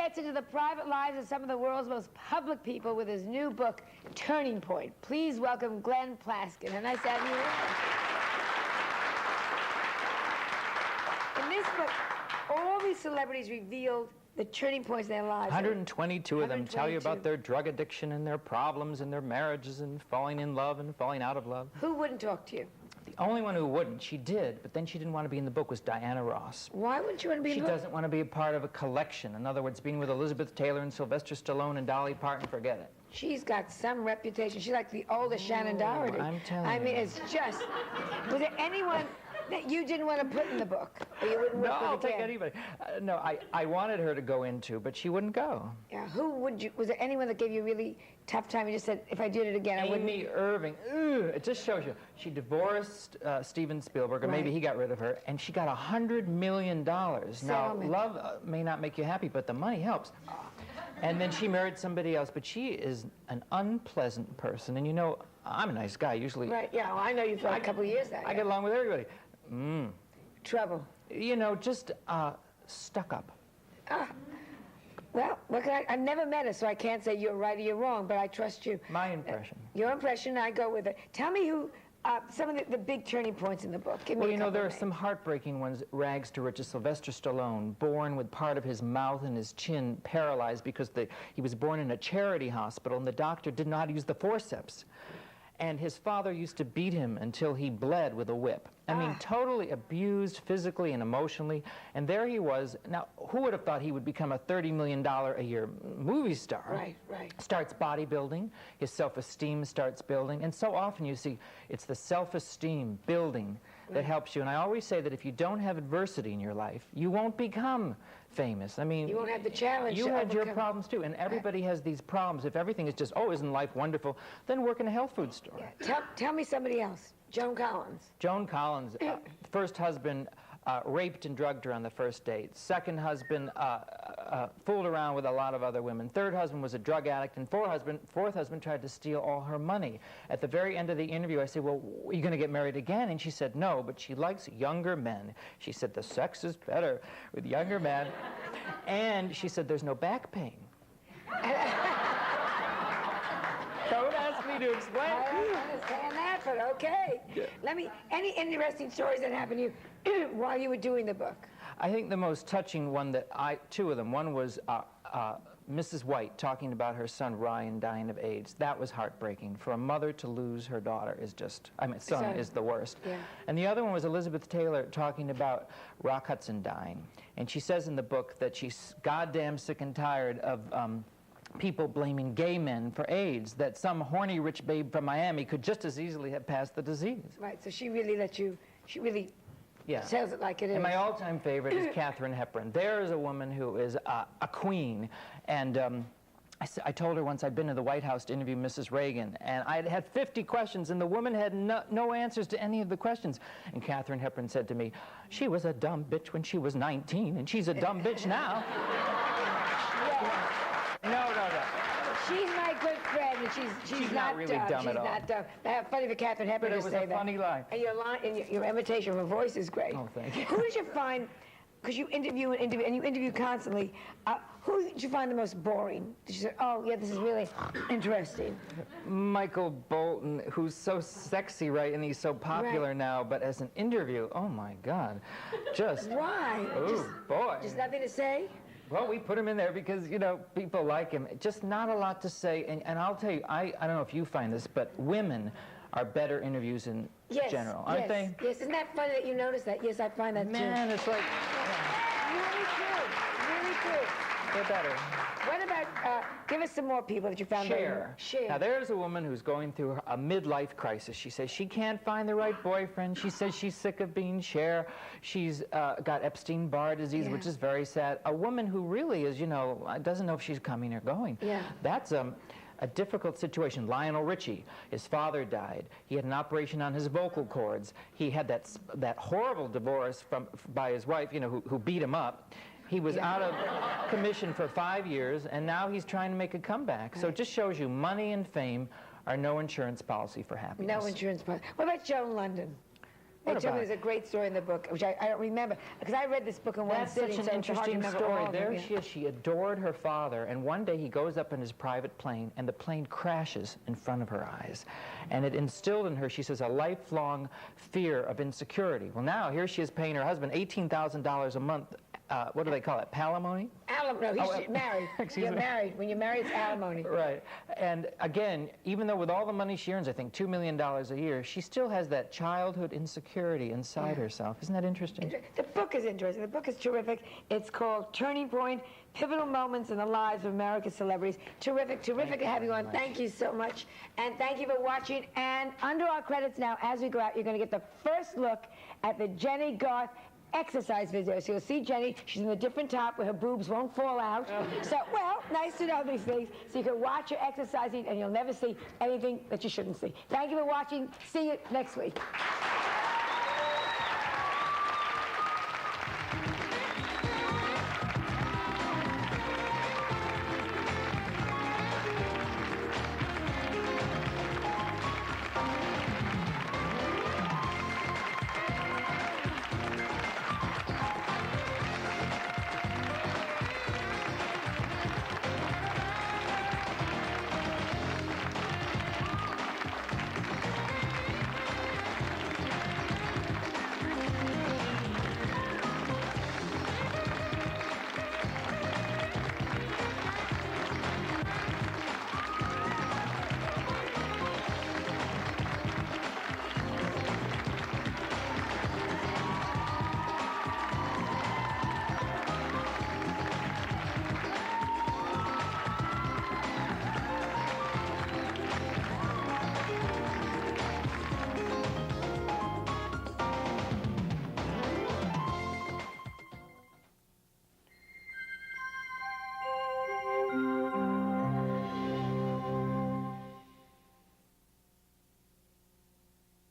gets into the private lives of some of the world's most public people with his new book, Turning Point. Please welcome Glenn Plaskin. And nice to have you. In this book, all these celebrities revealed the turning points in their lives. 122 of them tell you about their drug addiction and their problems and their marriages and falling in love and falling out of love. Who wouldn't talk to you? The only one who wouldn't, she did, but then she didn't want to be in the book, was Diana Ross. Why wouldn't you want to be in the book? She doesn't want to be a part of a collection. In other words, being with Elizabeth Taylor and Sylvester Stallone and Dolly Parton, forget it. She's got some reputation. She's like the oldest Shannon Doherty. I'm telling you. I mean, it's just... Was there anyone that you didn't want to put in the book? Or you wouldn't work with I'll take again? anybody. No, I wanted her to go into, but she wouldn't go. Yeah, who would you... Was there anyone that gave you a really tough time? You just said, if I did it again, I wouldn't... Amy Irving. Ugh, it just shows you. She divorced Steven Spielberg, or maybe he got rid of her, and she got $100 million. Now, love may not make you happy, but the money helps. And then she married somebody else, but she is an unpleasant person. And you know, I'm a nice guy, usually. Right, yeah, well, I know you for a couple of years now. I get along with everybody. Trouble. You know, just stuck up. Well, what can I've never met her, so I can't say you're right or you're wrong, but I trust you. My impression. Your impression, I go with it. Tell me who, some of the big turning points in the book. Give me well, you know, there are some heartbreaking ones, rags to riches. Sylvester Stallone, born with part of his mouth and his chin paralyzed because he was born in a charity hospital, and the doctor didn't know how to use the forceps. And his father used to beat him until he bled with a whip. I mean, totally abused physically and emotionally. And there he was. Now, who would have thought he would become a $30 million a year movie star? Right, right. Starts bodybuilding. His self-esteem starts building. And so often you see it's the self-esteem building that helps you. And I always say that if you don't have adversity in your life, you won't become famous. I mean, you won't have the challenge. You had your problems too, and everybody has these problems. If everything is just, oh, isn't life wonderful, then work in a health food store. Yeah. Tell me somebody else. Joan Collins. Joan Collins, first husband raped and drugged her on the first date. Second husband fooled around with a lot of other women. Third husband was a drug addict, and fourth husband tried to steal all her money. At the very end of the interview, I said, well, are you going to get married again? And she said no, but she likes younger men. She said the sex is better with younger men. And she said there's no back pain. Don't ask me to explain. I don't understand that, but okay. Yeah. Any interesting stories that happened to you while you were doing the book? I think the most touching one two of them. One was Mrs. White talking about her son Ryan dying of AIDS. That was heartbreaking. For a mother to lose her daughter is just, son is the worst. Yeah. And the other one was Elizabeth Taylor talking about Rock Hudson dying. And she says in the book that she's goddamn sick and tired of people blaming gay men for AIDS, that some horny rich babe from Miami could just as easily have passed the disease. Right, so she really let you, she really tells it like it is. And my all-time favorite is Katharine Hepburn. There is a woman who is a queen, and I told her once I'd been to the White House to interview Mrs. Reagan, and I had 50 questions, and the woman had no answers to any of the questions. And Katharine Hepburn said to me, she was a dumb bitch when she was 19, and she's a dumb bitch now. No. She's my good friend, and she's not really dumb at all. She's not dumb. Funny for Katharine Hepburn to say that. But it was a funny line. And your imitation of her voice is great. Oh, thank you. Who did you find, because you interview and you interview constantly, who did you find the most boring? Did you say, oh, yeah, this is really interesting? Michael Bolton, who's so sexy, right, and he's so popular now, but as an interview, oh, my God, just... Why? Oh, boy. Just nothing to say? Well, we put him in there because, you know, people like him. Just not a lot to say. And I'll tell you, I don't know if you find this, but women are better interviews in general, aren't they? Yes, isn't that funny that you notice that? Yes, I find that too. Man, it's like... Really true. They're better. What about, give us some more people that you found Cher. Now, there's a woman who's going through a midlife crisis. She says she can't find the right boyfriend. She says she's sick of being Cher. She's got Epstein-Barr disease, which is very sad. A woman who really is, you know, doesn't know if she's coming or going. Yeah. That's a difficult situation. Lionel Richie, his father died. He had an operation on his vocal cords. He had that horrible divorce by his wife, you know, who beat him up. He was out of commission for 5 years, and now he's trying to make a comeback. So it just shows you money and fame are no insurance policy for happiness. No insurance policy. What about Joan London? They What told me about there's a great story in the book, which I don't remember, because I read this book in one That's sitting, such so an it's hard to interesting remember story. all of There them, she is. She adored her father, and one day he goes up in his private plane, and the plane crashes in front of her eyes. And it instilled in her, she says, a lifelong fear of insecurity. Well, now here she is paying her husband $18,000 a month. What do they call it? Palimony? No, he's married. Excuse You're me. married. When you're married, it's alimony. Right. And again, even though with all the money she earns, I think $2 million a year, she still has that childhood insecurity inside herself. Isn't that interesting? The book is interesting. The book is terrific. It's called Turning Point, Pivotal Moments in the Lives of America's Celebrities. Terrific to have you on. Thank you so much. And thank you for watching. And under our credits now, as we go out, you're going to get the first look at the Jenny Garth exercise video. So you'll see Jenny, she's in a different top where her boobs won't fall out. So, well, nice to know these things. So you can watch her exercising and you'll never see anything that you shouldn't see. Thank you for watching. See you next week.